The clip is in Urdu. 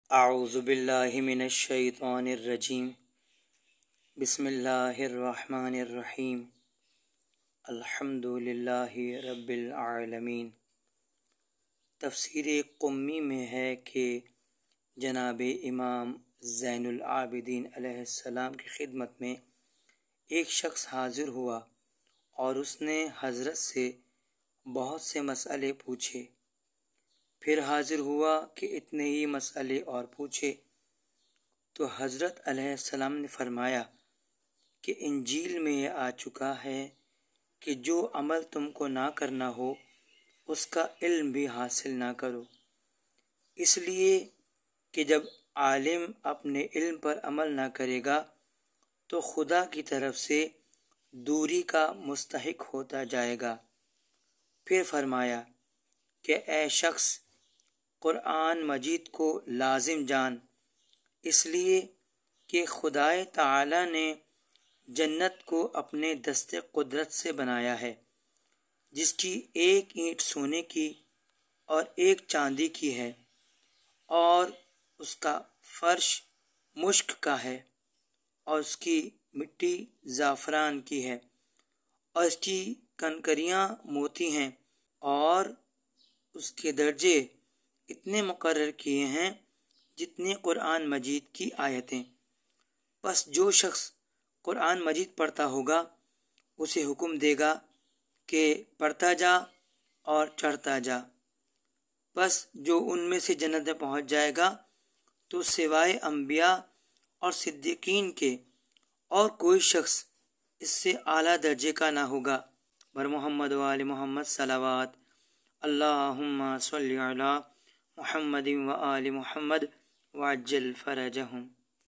اعوذ باللہ من الشیطان الرجیم بسم اللہ الرحمن الرحیم الحمد للہ رب العالمین۔ تفسیر قمی میں ہے کہ جناب امام زین العابدین علیہ السلام کی خدمت میں ایک شخص حاضر ہوا اور اس نے حضرت سے بہت سے مسئلے پوچھے۔ پھر حاضر ہوا کہ اتنے ہی مسئلے اور پوچھے تو حضرت علیہ السلام نے فرمایا کہ انجیل میں یہ آ چکا ہے کہ جو عمل تم کو نہ کرنا ہو اس کا علم بھی حاصل نہ کرو، اس لیے کہ جب عالم اپنے علم پر عمل نہ کرے گا تو خدا کی طرف سے دوری کا مستحق ہوتا جائے گا۔ پھر فرمایا کہ اے شخص، قرآن مجید کو لازم جان، اس لیے کہ خدائے تعالی نے جنت کو اپنے دست قدرت سے بنایا ہے، جس کی ایک اینٹ سونے کی اور ایک چاندی کی ہے، اور اس کا فرش مشک کا ہے، اور اس کی مٹی زعفران کی ہے، اور اس کی کنکریاں موتی ہیں، اور اس کے درجے اتنے مقرر کیے ہیں جتنے قرآن مجید کی آیتیں۔ بس جو شخص قرآن مجید پڑھتا ہوگا اسے حکم دے گا کہ پڑھتا جا اور چڑھتا جا، بس جو ان میں سے جنت میں پہنچ جائے گا تو سوائے انبیاء اور صدیقین کے اور کوئی شخص اس سے اعلیٰ درجے کا نہ ہوگا۔ بر محمد و آل محمد صلوات، اللہم صلی علی محمد و آل محمد وعجل فرجہم۔